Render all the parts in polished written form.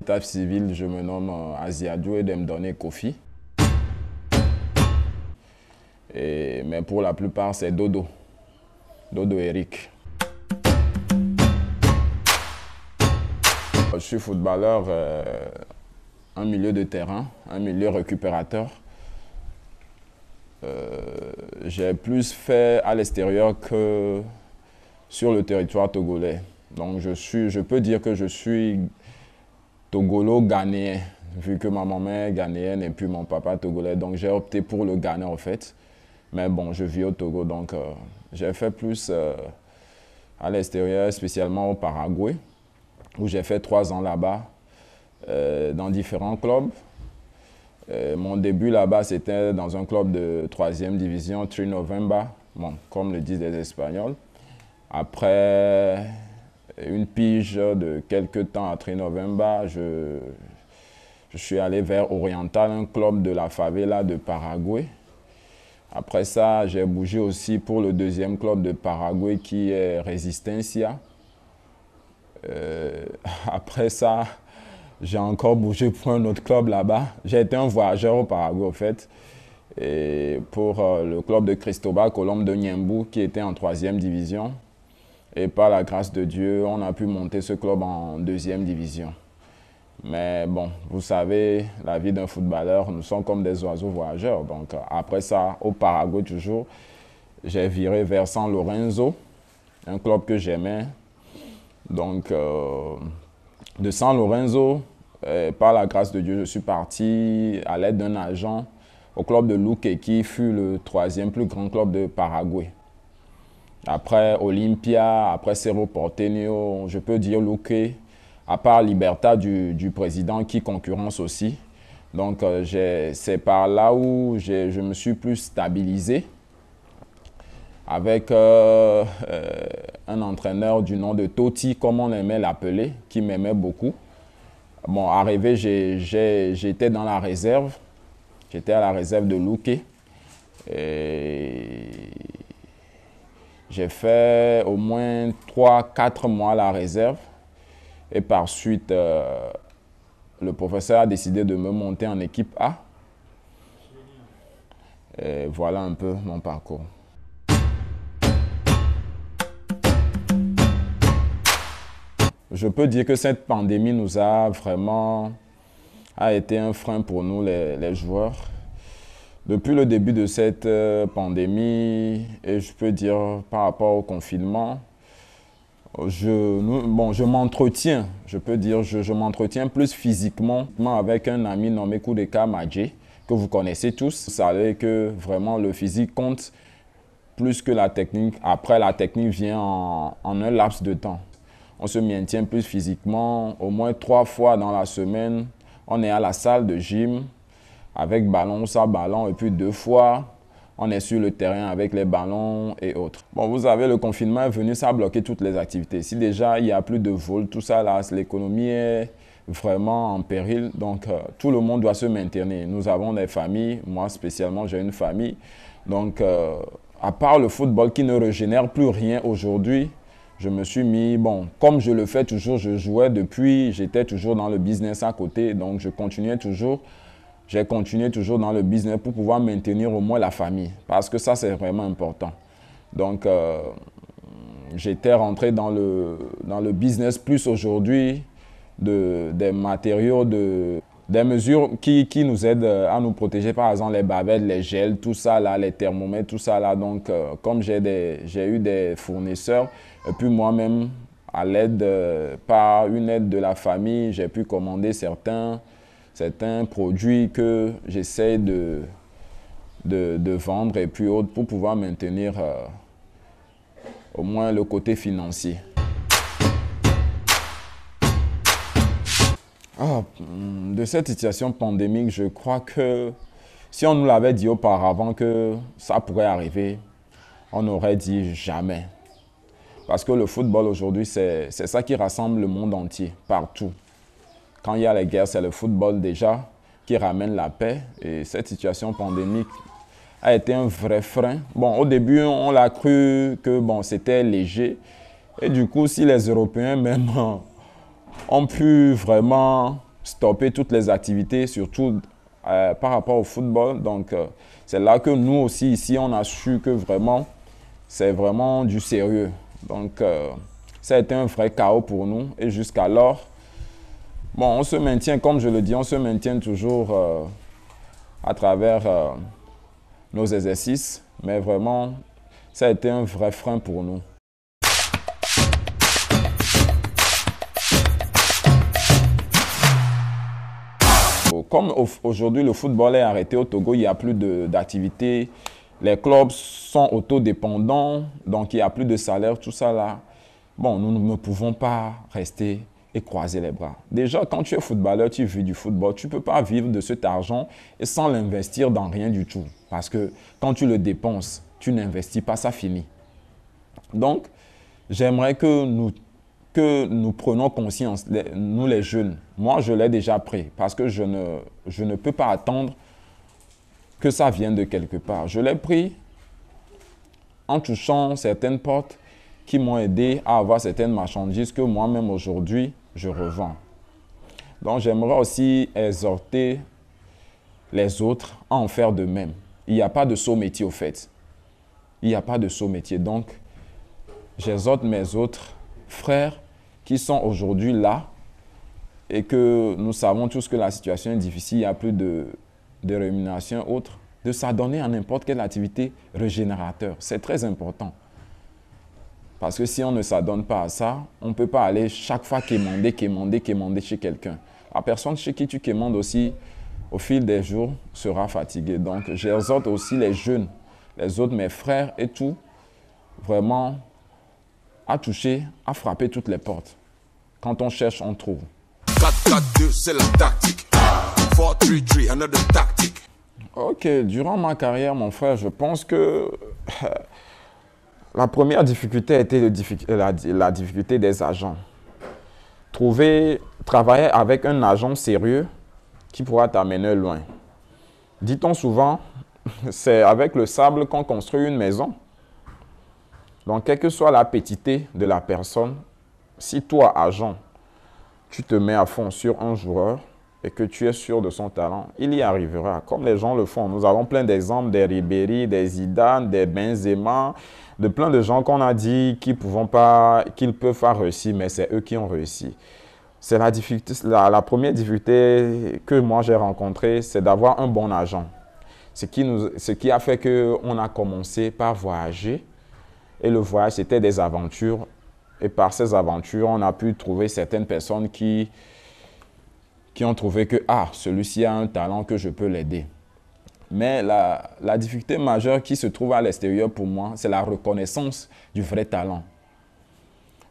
l'état civil, je me nomme Aziadou et Demdone Kofi. Mais pour la plupart, c'est Dodo. Dodo Eric. Je suis footballeur, un milieu de terrain, un milieu récupérateur. J'ai plus fait à l'extérieur que sur le territoire togolais. Donc je peux dire que je suis togolo-ghanéen, vu que ma maman est ghanéenne et puis mon papa togolais. Donc j'ai opté pour le Ghana en fait. Mais bon, je vis au Togo, donc j'ai fait plus à l'extérieur, spécialement au Paraguay, où j'ai fait 3 ans là-bas, dans différents clubs. Mon début là-bas, c'était dans un club de 3e division, Tri November, bon, comme le disent les Espagnols. Après une pige de quelques temps à Tri November, je suis allé vers Oriental, un club de la favela de Paraguay. Après ça, j'ai bougé aussi pour le 2e club de Paraguay qui est Resistencia. Après ça, j'ai encore bougé pour un autre club là-bas. J'ai été un voyageur au Paraguay, en fait. Et pour le club de Cristobal Colom de Niembou, qui était en 3e division. Et par la grâce de Dieu, on a pu monter ce club en 2e division. Mais bon, vous savez, la vie d'un footballeur, nous sommes comme des oiseaux voyageurs. Donc après ça, au Paraguay toujours, j'ai viré vers San Lorenzo, un club que j'aimais. Donc de San Lorenzo, par la grâce de Dieu, je suis parti à l'aide d'un agent au club de Luque, qui fut le 3e plus grand club de Paraguay. Après Olympia, après Cerro Porteño, je peux dire Luque, à part Libertad du président qui concurrence aussi. Donc c'est par là où je me suis plus stabilisé avec un entraîneur du nom de Totti, comme on aimait l'appeler, qui m'aimait beaucoup. Bon, arrivé, j'étais dans la réserve. J'étais à la réserve de Luque. J'ai fait au moins 3-4 mois à la réserve. Et par suite, le professeur a décidé de me monter en équipe A. Et voilà un peu mon parcours. Je peux dire que cette pandémie nous a été un frein pour nous, les joueurs. Depuis le début de cette pandémie, et je peux dire par rapport au confinement, je m'entretiens, je peux dire, je m'entretiens plus physiquement avec un ami nommé Kudeka Madje, que vous connaissez tous. Vous savez que vraiment le physique compte plus que la technique. Après, la technique vient en un laps de temps. On se maintient plus physiquement, au moins 3 fois dans la semaine. On est à la salle de gym avec ballon, sans ballon, et puis 2 fois, on est sur le terrain avec les ballons et autres. Bon, vous savez, le confinement est venu, ça a bloqué toutes les activités. Si déjà il n'y a plus de vol, tout ça là, l'économie est vraiment en péril. Donc, tout le monde doit se maintenir. Nous avons des familles. Moi, spécialement, j'ai une famille. Donc, à part le football qui ne régénère plus rien aujourd'hui, je me suis mis, bon, comme je le fais toujours, je jouais depuis, j'étais toujours dans le business à côté. Donc, j'ai continué toujours dans le business pour pouvoir maintenir au moins la famille. Parce que ça, c'est vraiment important. Donc, j'étais rentré dans le business plus aujourd'hui des matériaux, des mesures qui nous aident à nous protéger. Par exemple, les bavettes, les gels, tout ça là, les thermomètres, tout ça là. Donc, comme j'ai eu des fournisseurs, et puis moi-même, par une aide de la famille, j'ai pu commander certains produits que j'essaie de vendre et puis autres pour pouvoir maintenir au moins le côté financier. De cette situation pandémique, je crois que si on nous l'avait dit auparavant que ça pourrait arriver, on aurait dit jamais. Parce que le football aujourd'hui, c'est ça qui rassemble le monde entier, partout. Quand il y a les guerres, c'est le football déjà qui ramène la paix. Et cette situation pandémique a été un vrai frein. Bon, au début, on l'a cru que bon, c'était léger. Et du coup, si les Européens même ont pu vraiment stopper toutes les activités, surtout par rapport au football. Donc, c'est là que nous aussi, ici, on a su que vraiment, c'est vraiment du sérieux. Donc, ça a été un vrai chaos pour nous. Et jusqu'alors, bon, on se maintient, comme je le dis, on se maintient toujours à travers nos exercices. Mais vraiment, ça a été un vrai frein pour nous. Comme aujourd'hui le football est arrêté au Togo, il n'y a plus d'activités. Les clubs sont autodépendants, donc il n'y a plus de salaire, tout ça là. Bon, nous ne pouvons pas rester et croiser les bras. Déjà, quand tu es footballeur, tu vis du football, tu ne peux pas vivre de cet argent et sans l'investir dans rien du tout. Parce que quand tu le dépenses, tu n'investis pas, ça finit. Donc, j'aimerais que nous prenions conscience, nous les jeunes. Moi, je l'ai déjà pris parce que je ne peux pas attendre que ça vienne de quelque part. Je l'ai pris en touchant certaines portes qui m'ont aidé à avoir certaines marchandises que moi-même aujourd'hui, je revends. Donc, j'aimerais aussi exhorter les autres à en faire de même. Il n'y a pas de saut métier au fait. Il n'y a pas de saut métier. Donc, j'exhorte mes autres frères qui sont aujourd'hui là et que nous savons tous que la situation est difficile, il n'y a plus de rémunération autre, de s'adonner à n'importe quelle activité régénérateur. C'est très important. Parce que si on ne s'adonne pas à ça, on ne peut pas aller chaque fois quémander chez quelqu'un. La personne chez qui tu quémandes aussi, au fil des jours, sera fatiguée. Donc, j'exhorte aussi les jeunes, les autres, mes frères et tout, vraiment à toucher, à frapper toutes les portes. Quand on cherche, on trouve. 4-4-2, c'est la tactique. 4-3-3, another tactic. Ok, durant ma carrière, mon frère, je pense que la première difficulté a été la difficulté des agents. Travailler avec un agent sérieux qui pourra t'amener loin. Dit-on souvent, c'est avec le sable qu'on construit une maison. Donc, quelle que soit la petitité de la personne, si toi, agent, tu te mets à fond sur un joueur et que tu es sûr de son talent, il y arrivera, comme les gens le font. Nous avons plein d'exemples, des Ribéry, des Zidane, des Benzema, de plein de gens qu'on a dit qu'ils ne peuvent pas réussir, mais c'est eux qui ont réussi. C'est la première difficulté que moi j'ai rencontrée, c'est d'avoir un bon agent. Ce qui a fait qu'on a commencé par voyager. Et le voyage, c'était des aventures. Et par ces aventures, on a pu trouver certaines personnes qui ont trouvé que celui-ci a un talent que je peux l'aider. Mais la difficulté majeure qui se trouve à l'extérieur pour moi, c'est la reconnaissance du vrai talent.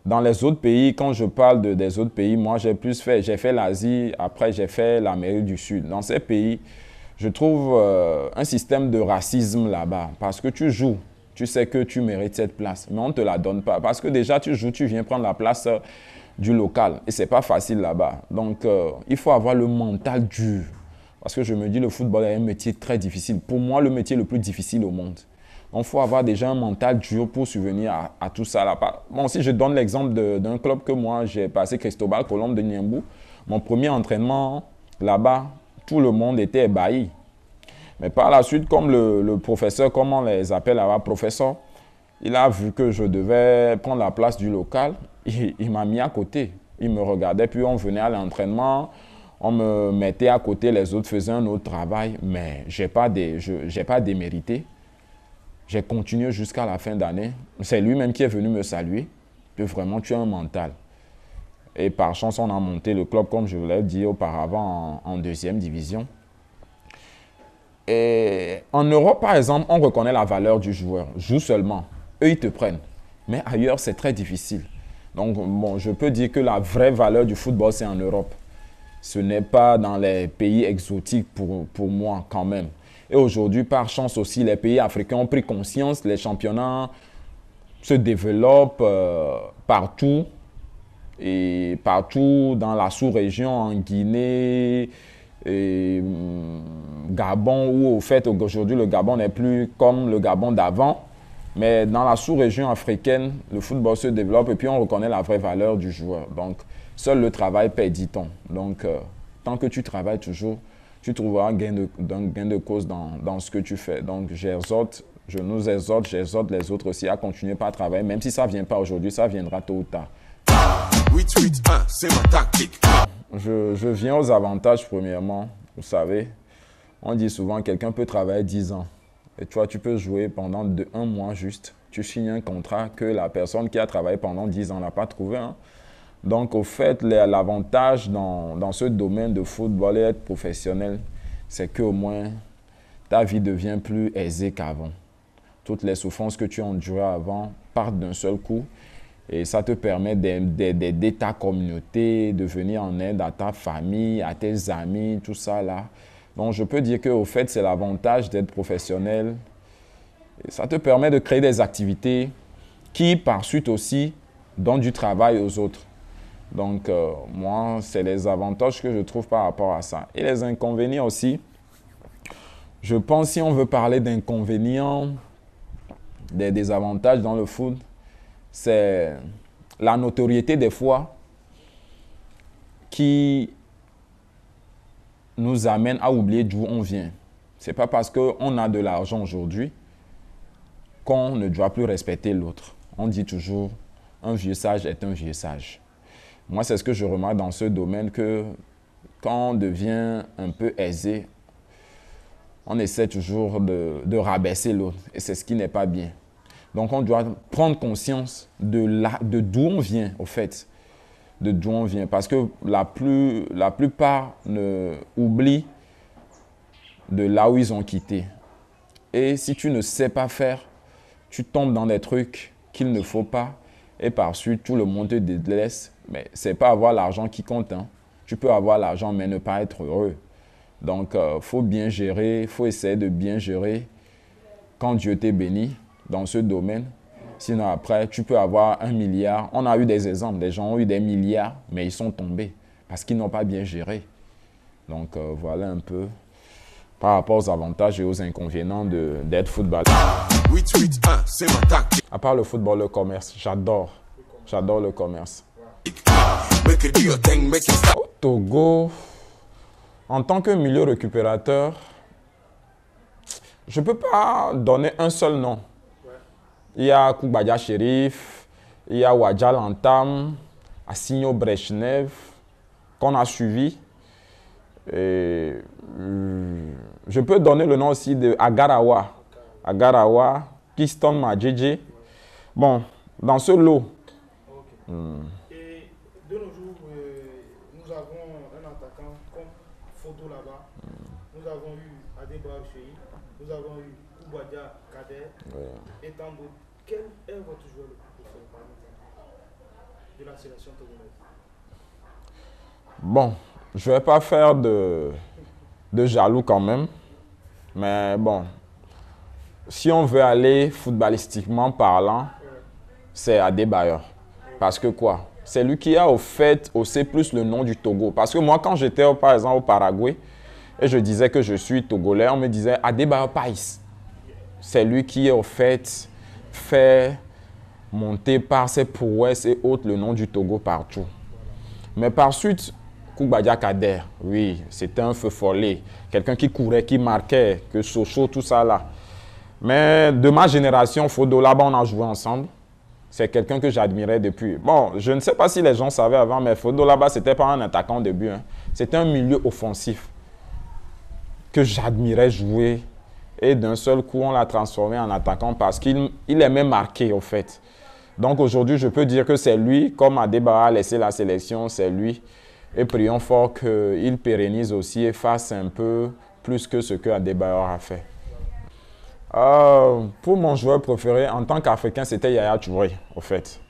Dans les autres pays, quand je parle des autres pays, moi j'ai fait l'Asie, après j'ai fait l'Amérique du Sud. Dans ces pays, je trouve un système de racisme là-bas parce que tu joues. Tu sais que tu mérites cette place, mais on ne te la donne pas. Parce que déjà, tu joues, tu viens prendre la place du local. Et ce n'est pas facile là-bas. Donc, il faut avoir le mental dur. Parce que je me dis, le football est un métier très difficile. Pour moi, le métier le plus difficile au monde. Donc, il faut avoir déjà un mental dur pour subvenir à tout ça là-bas. Bon, si je donne l'exemple d'un club que moi, j'ai passé, Cristobal Colombe de Niembou. Mon premier entraînement là-bas, tout le monde était ébahi. Mais par la suite, comme le professeur, comme on les appelle là-bas, professeur, il a vu que je devais prendre la place du local. Il m'a mis à côté. Il me regardait, puis on venait à l'entraînement, on me mettait à côté, les autres faisaient un autre travail, mais je n'ai pas démérité. J'ai continué jusqu'à la fin d'année. C'est lui-même qui est venu me saluer, que vraiment tu as un mental. Et par chance, on a monté le club, comme je vous l'ai dit auparavant, en deuxième division. Et en Europe, par exemple, on reconnaît la valeur du joueur. Joue seulement. Eux, ils te prennent. Mais ailleurs, c'est très difficile. Donc, bon, je peux dire que la vraie valeur du football, c'est en Europe. Ce n'est pas dans les pays exotiques pour moi, quand même. Et aujourd'hui, par chance aussi, les pays africains ont pris conscience. Les championnats se développent partout. Et partout dans la sous-région, en Guinée, et Gabon, où au fait aujourd'hui le Gabon n'est plus comme le Gabon d'avant, mais dans la sous-région africaine, le football se développe et puis on reconnaît la vraie valeur du joueur. Donc, seul le travail paie, dit-on. Donc, Tant que tu travailles toujours, tu trouveras un gain de cause dans ce que tu fais. Donc, je nous exhorte, j'exhorte les autres aussi à continuer par travailler, même si ça ne vient pas aujourd'hui, ça viendra tôt ou tard. 8-8-1, c'est ma tactique. Je viens aux avantages premièrement. Vous savez, on dit souvent que quelqu'un peut travailler 10 ans. Et toi, tu peux jouer pendant un mois juste. Tu signes un contrat que la personne qui a travaillé pendant 10 ans n'a pas trouvé. Hein. Donc, au fait, l'avantage dans ce domaine de football et être professionnel, c'est qu'au moins, ta vie devient plus aisée qu'avant. Toutes les souffrances que tu endurais avant partent d'un seul coup. Et ça te permet d'aider ta communauté, de venir en aide à ta famille, à tes amis, tout ça là. Donc, je peux dire qu'au fait, c'est l'avantage d'être professionnel. Et ça te permet de créer des activités qui, par suite aussi, donnent du travail aux autres. Donc, moi, c'est les avantages que je trouve par rapport à ça. Et les inconvénients aussi. Je pense, si on veut parler d'inconvénients, des désavantages dans le foot, c'est la notoriété des fois qui nous amène à oublier d'où on vient. Ce n'est pas parce qu'on a de l'argent aujourd'hui qu'on ne doit plus respecter l'autre. On dit toujours, un vieux sage est un vieux sage. Moi, c'est ce que je remarque dans ce domaine, que quand on devient un peu aisé, on essaie toujours de rabaisser l'autre. Et c'est ce qui n'est pas bien. Donc, on doit prendre conscience de d'où on vient, au fait. De d'où on vient. Parce que la plupart oublient de là où ils ont quitté. Et si tu ne sais pas faire, tu tombes dans des trucs qu'il ne faut pas. Et par suite, tout le monde te délaisse. Mais ce n'est pas avoir l'argent qui compte. Hein. Tu peux avoir l'argent, mais ne pas être heureux. Donc, il faut bien gérer, il faut essayer de bien gérer quand Dieu t'est béni dans ce domaine. Sinon, après, tu peux avoir 1 milliard. On a eu des exemples, des gens ont eu des milliards, mais ils sont tombés parce qu'ils n'ont pas bien géré. Donc, voilà un peu par rapport aux avantages et aux inconvénients d'être footballeur. 8-8-1, c'est ma tactique. À part le football, le commerce, j'adore. J'adore le commerce. Au Togo, en tant que milieu récupérateur, je ne peux pas donner un seul nom. Il y a Koubadja Shérif, il y a Wadja Lantam, Assigno Brechnev, qu'on a suivi. Et, je peux donner le nom aussi de Agarawa. Agarawa, Kiston Majiji. Bon, dans ce lot. Et de nos jours, nous avons un attaquant comme Fodo là-bas. Nous avons eu Adeba Cheyi, nous avons eu Koubadja Kader et tant d'autres. Quel est votre joueur le plus préféré de la sélection togolaise? Bon, je ne vais pas faire de jaloux quand même. Mais bon, si on veut aller footballistiquement parlant, c'est Adebayor. Parce que quoi? C'est lui qui a au fait aussi plus le nom du Togo. Parce que moi, quand j'étais par exemple au Paraguay, et je disais que je suis togolais, on me disait Adebayor Païs. C'est lui qui au fait monter par ses prouesses et autres le nom du Togo partout. Mais par suite, Koubadja Kader, oui, c'était un feu follet. Quelqu'un qui courait, qui marquait, que Sochaux, tout ça là. Mais de ma génération, Fodo, là-bas, on a joué ensemble. C'est quelqu'un que j'admirais depuis. Bon, je ne sais pas si les gens savaient avant, mais Fodo, là-bas, c'était pas un attaquant au début. Hein. C'était un milieu offensif que j'admirais jouer. Et d'un seul coup, on l'a transformé en attaquant parce qu'il aimait marquer, au fait. Donc aujourd'hui, je peux dire que c'est lui, comme Adeba a laissé la sélection, c'est lui. Et prions fort qu'il pérennise aussi et fasse un peu plus que ce que Adebayor a fait. Pour mon joueur préféré, en tant qu'Africain, c'était Yaya Touré, au fait.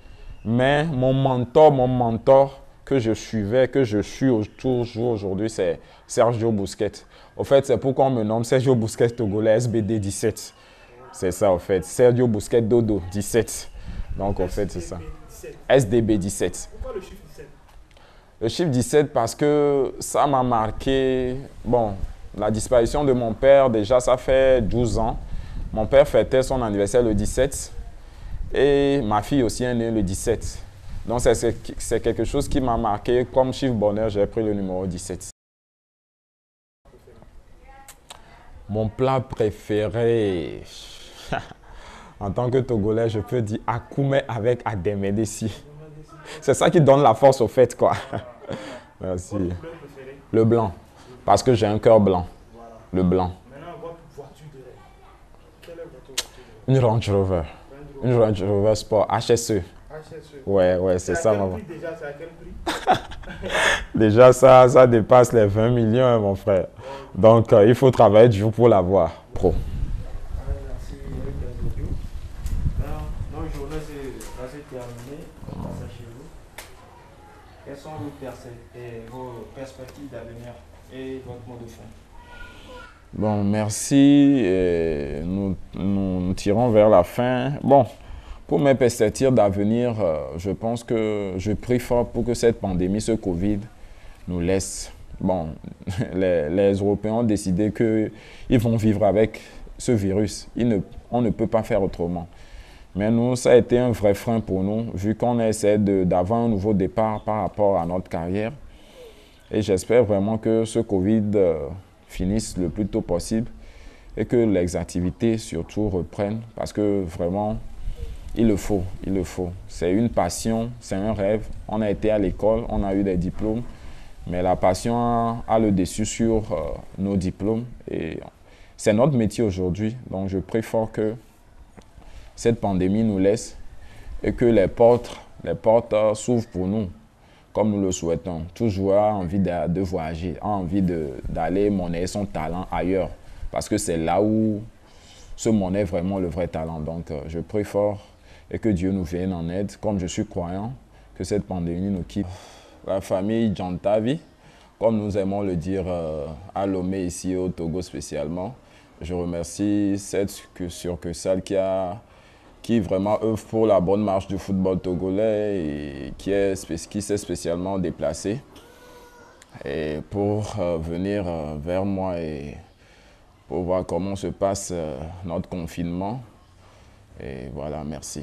Mais mon mentor que je suivais, que je suis toujours aujourd'hui, c'est Sergio Busquets. Au fait, c'est pourquoi on me nomme Sergio Busquets Togolais SBD 17. C'est ça, au fait. Sergio Busquets Dodo 17. Donc, au fait, c'est ça. SDB 17. Pourquoi le chiffre 17? Le chiffre 17 parce que ça m'a marqué. Bon, la disparition de mon père, déjà, ça fait 12 ans. Mon père fêtait son anniversaire le 17 et ma fille aussi est née le 17. Donc, c'est quelque chose qui m'a marqué. Comme chiffre bonheur, j'ai pris le numéro 17. Mon plat préféré, en tant que Togolais, je peux dire Akoumé avec Ademedessi. C'est ça qui donne la force au fait, quoi. Merci. Votre couleur préférée? Le blanc, parce que j'ai un cœur blanc. Voilà. Le blanc. Maintenant, votre voiture de rêve. Quelle est votre voiture de rêve? Une Range Rover. Une Range Rover Sport HSE. HSE. Ouais, c'est ça. À quel prix déjà? C'est à quel prix? Déjà, ça dépasse les 20 millions, hein, mon frère. Donc, il faut travailler dur pour l'avoir. Pro. Merci avec les audios. Notre journée c'est terminé. On passe à chez vous. Quelles sont vos perspectives d'avenir et votre mot de fin? Bon, merci. Et nous tirons vers la fin. Bon, pour mes perspectives d'avenir, je pense que je prie fort pour que cette pandémie, ce Covid, nous laisse. Bon, les Européens ont décidé qu'ils vont vivre avec ce virus. On ne peut pas faire autrement. Mais nous, ça a été un vrai frein pour nous, vu qu'on essaie d'avoir un nouveau départ par rapport à notre carrière. Et j'espère vraiment que ce Covid finisse le plus tôt possible et que les activités surtout reprennent, parce que vraiment, il le faut. C'est une passion, c'est un rêve. On a été à l'école, on a eu des diplômes, mais la passion a le dessus sur nos diplômes et c'est notre métier aujourd'hui. Donc je prie fort que cette pandémie nous laisse et que les portes s'ouvrent pour nous, comme nous le souhaitons. Tout joueur a envie de voyager, a envie d'aller monnayer son talent ailleurs, parce que c'est là où se monnaie vraiment le vrai talent. Donc je prie fort et que Dieu nous vienne en aide, comme je suis croyant, que cette pandémie nous quitte. La famille Djantavi, comme nous aimons le dire à Lomé ici au Togo spécialement, je remercie cette succursale qui vraiment œuvre pour la bonne marche du football togolais et qui s'est spécialement déplacé et pour venir vers moi et pour voir comment se passe notre confinement. Et voilà, merci.